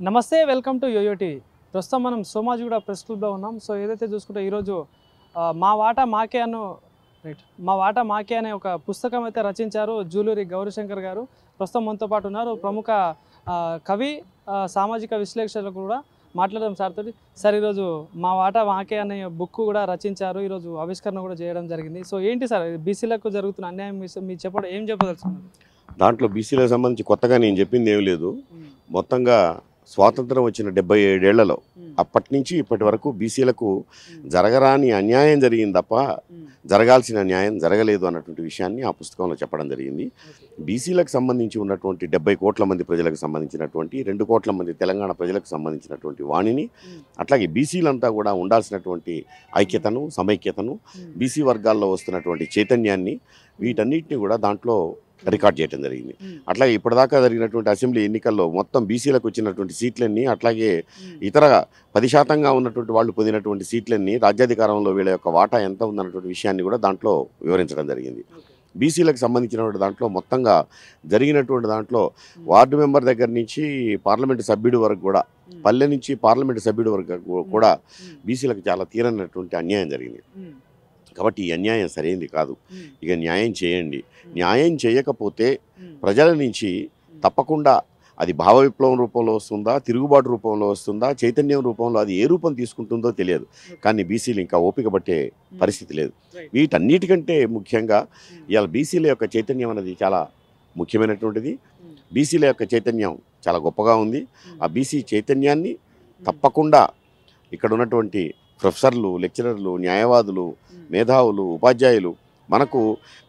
నమస్తే, welcome to yo-yo TV. ప్రస్తుతం మనం సోమాజిగూడ ప్రెస్ క్లబ్లో ఉన్నాం. సో ఏదైతే చూసుకుంటే ఈరోజు మా వాటా మాకే అనే ఒక పుస్తకం అయితే రచించారు జూలూరి గౌరీశంకర్ గారు. ప్రస్తుతం మనతో పాటు ఉన్నారు ప్రముఖ కవి, సామాజిక విశ్లేషకులు కూడా మాట్లాడడం సార్ తోటి. సార్, ఈరోజు మా వాటా మాకే అనే బుక్ కూడా రచించారు, ఈరోజు ఆవిష్కరణ కూడా చేయడం జరిగింది. సో ఏంటి సార్ బీసీలకు జరుగుతున్న అన్యాయం మీరు చెప్పడం ఏం చెప్పదలుచుకున్నారు? దాంట్లో బీసీలకు సంబంధించి కొత్తగా నేను చెప్పింది ఏమి లేదు. మొత్తంగా స్వాతంత్రం వచ్చిన 77 ఏళ్లలో అప్పటి నుంచి ఇప్పటి వరకు బీసీలకు జరగరాని అన్యాయం జరిగింది తప్ప జరగాల్సిన న్యాయం జరగలేదు అన్నటువంటి విషయాన్ని ఆ పుస్తకంలో చెప్పడం జరిగింది. బీసీలకు సంబంధించి ఉన్నటువంటి 70 కోట్ల మంది ప్రజలకు సంబంధించినటువంటి 2 కోట్ల మంది తెలంగాణ ప్రజలకు సంబంధించినటువంటి వాణిని, అట్లాగే బీసీలంతా కూడా ఉండాల్సినటువంటి ఐక్యతను, సమైక్యతను, బీసీ వర్గాల్లో వస్తున్నటువంటి చైతన్యాన్ని, వీటన్నిటిని కూడా దాంట్లో రికార్డ్ చేయడం జరిగింది. అట్లాగే ఇప్పటిదాకా జరిగినటువంటి అసెంబ్లీ ఎన్నికల్లో మొత్తం బీసీలకు వచ్చినటువంటి సీట్లన్నీ, అట్లాగే ఇతర 10% ఉన్నటువంటి వాళ్ళు పొందినటువంటి సీట్లన్నీ, రాజ్యాధికారంలో వీళ్ళ యొక్క వాటా ఎంత ఉందన్నటువంటి విషయాన్ని కూడా దాంట్లో వివరించడం జరిగింది. బీసీలకు సంబంధించినటువంటి దాంట్లో మొత్తంగా జరిగినటువంటి దాంట్లో వార్డు మెంబర్ దగ్గర నుంచి పార్లమెంటు సభ్యుడి వరకు కూడా, పల్లె నుంచి పార్లమెంటు సభ్యుడి వరకు కూడా బీసీలకు చాలా తీరనటువంటి అన్యాయం జరిగింది. కాబట్టి ఈ అన్యాయం సరైనది కాదు. ఇక న్యాయం చేయండి. న్యాయం చేయకపోతే ప్రజల నుంచి తప్పకుండా అది భావ విప్లవం రూపంలో వస్తుందా, తిరుగుబాటు రూపంలో వస్తుందా, చైతన్యం రూపంలో అది ఏ రూపం తీసుకుంటుందో తెలియదు. కానీ బీసీలు ఇంకా ఓపిక పట్టే పరిస్థితి లేదు. వీటన్నిటికంటే ముఖ్యంగా ఇవాళ బీసీల యొక్క చైతన్యం అనేది చాలా ముఖ్యమైనటువంటిది. బీసీల యొక్క చైతన్యం చాలా గొప్పగా ఉంది. ఆ బీసీ చైతన్యాన్ని తప్పకుండా ఇక్కడ ఉన్నటువంటి ప్రొఫెసర్లు, లెక్చరర్లు, న్యాయవాదులు, మేధావులు, ఉపాధ్యాయులు, మనకు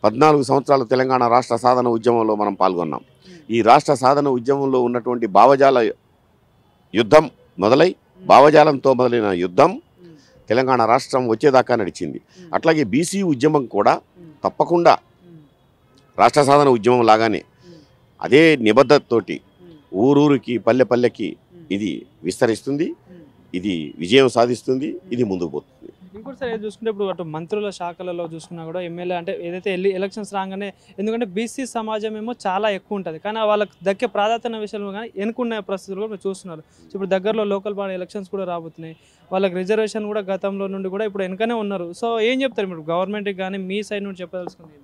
14 సంవత్సరాలు తెలంగాణ రాష్ట్ర సాధన ఉద్యమంలో మనం పాల్గొన్నాం. ఈ రాష్ట్ర సాధన ఉద్యమంలో ఉన్నటువంటి భావజాల యుద్ధం మొదలై, భావజాలంతో మొదలైన యుద్ధం తెలంగాణ రాష్ట్రం వచ్చేదాకా నడిచింది. అట్లాగే బీసీ ఉద్యమం కూడా తప్పకుండా రాష్ట్ర సాధన ఉద్యమం లాగానే అదే నిబద్ధతతోటి ఊరూరికి, పల్లె పల్లెకి ఇది విస్తరిస్తుంది, ఇది విజయం సాధిస్తుంది, ఇది ముందుకు పోతుంది. ఇంకోటి సార్ చూసుకుంటే ఇప్పుడు అటు మంత్రుల శాఖలలో చూసుకున్నా కూడా ఎమ్మెల్యే అంటే ఏదైతే ఎలక్షన్స్ రాగానే, ఎందుకంటే బీసీ సమాజం ఏమో చాలా ఎక్కువ ఉంటుంది, కానీ వాళ్ళకి దక్కే ప్రాధాన్యత విషయంలో కానీ ఎన్నుకున్న పరిస్థితులు కూడా మీరు చూస్తున్నారు. ఇప్పుడు దగ్గరలో లోకల్ బాడీ ఎలక్షన్స్ కూడా రాబోతున్నాయి. వాళ్ళకి రిజర్వేషన్ కూడా గతంలో నుండి కూడా ఇప్పుడు వెనుకనే ఉన్నారు. సో ఏం చెప్తారు మీరు గవర్నమెంట్కి కానీ మీ సైడ్ నుండి చెప్పదలుచుకుంది?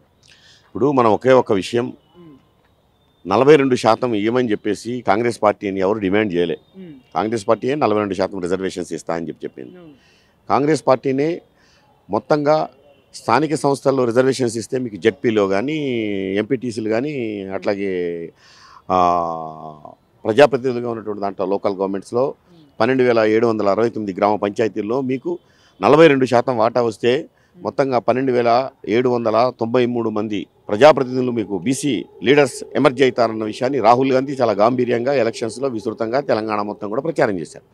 ఇప్పుడు మనం ఒకే ఒక విషయం, 42% ఇవ్వమని చెప్పేసి కాంగ్రెస్ పార్టీని ఎవరు డిమాండ్ చేయలే. కాంగ్రెస్ పార్టీయే 42% రిజర్వేషన్స్ ఇస్తా అని చెప్పింది. కాంగ్రెస్ పార్టీనే మొత్తంగా స్థానిక సంస్థల్లో రిజర్వేషన్స్ ఇస్తే మీకు జెడ్పీలో కానీ, ఎంపీటీసీలు కానీ, అట్లాగే ప్రజాప్రతినిధులుగా ఉన్నటువంటి దాంట్లో లోకల్ గవర్నమెంట్స్లో 12,769 గ్రామ పంచాయతీల్లో మీకు 42% వాటా వస్తే మొత్తంగా 12,793 మంది ప్రజాప్రతినిధులు మీకు బీసీ లీడర్స్ ఎమర్జీ అవుతారన్న విషయాన్ని రాహుల్ గాంధీ చాలా గాంభీర్యంగా ఎలక్షన్స్లో విస్తృతంగా తెలంగాణ మొత్తం కూడా ప్రచారం చేశారు.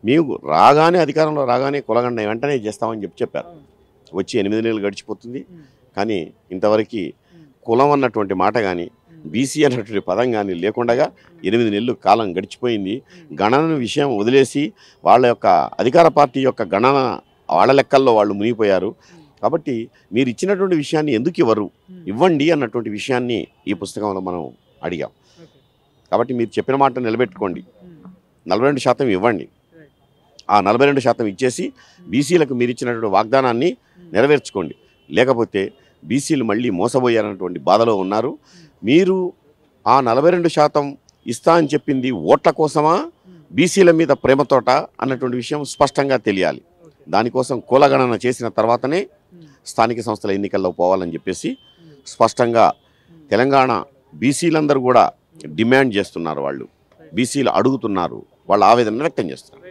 మేము రాగానే, అధికారంలో రాగానే కులగండ వెంటనే చేస్తామని చెప్పారు. వచ్చి 8 నెలలు గడిచిపోతుంది, కానీ ఇంతవరకు కులం అన్నటువంటి మాట కానీ, బీసీ అన్నటువంటి పదం కానీ లేకుండా 8 నెలలు కాలం గడిచిపోయింది. గణన విషయం వదిలేసి వాళ్ళ యొక్క అధికార పార్టీ యొక్క గణన వాళ్ళ లెక్కల్లో వాళ్ళు మునిగిపోయారు. కాబట్టి మీరు ఇచ్చినటువంటి విషయాన్ని ఎందుకు ఇవ్వండి అన్నటువంటి విషయాన్ని ఈ పుస్తకంలో మనం అడిగాం. కాబట్టి మీరు చెప్పిన మాట నిలబెట్టుకోండి, 42% ఇవ్వండి. ఆ 42% ఇచ్చేసి బీసీలకు మీరు ఇచ్చినటువంటి వాగ్దానాన్ని నెరవేర్చుకోండి. లేకపోతే బీసీలు మళ్ళీ మోసపోయారన్నటువంటి బాధలో ఉన్నారు. మీరు ఆ 42% ఇస్తా అని చెప్పింది ఓట్ల కోసమా, బీసీల మీద ప్రేమతోట అన్నటువంటి విషయం స్పష్టంగా తెలియాలి. దానికోసం కులగణన చేసిన తర్వాతనే స్థానిక సంస్థల ఎన్నికల్లో పోవాలని చెప్పేసి స్పష్టంగా తెలంగాణ బీసీలందరూ కూడా డిమాండ్ చేస్తున్నారు. వాళ్ళు బీసీలు అడుగుతున్నారు, వాళ్ళ ఆవేదన వ్యక్తం చేస్తున్నారు.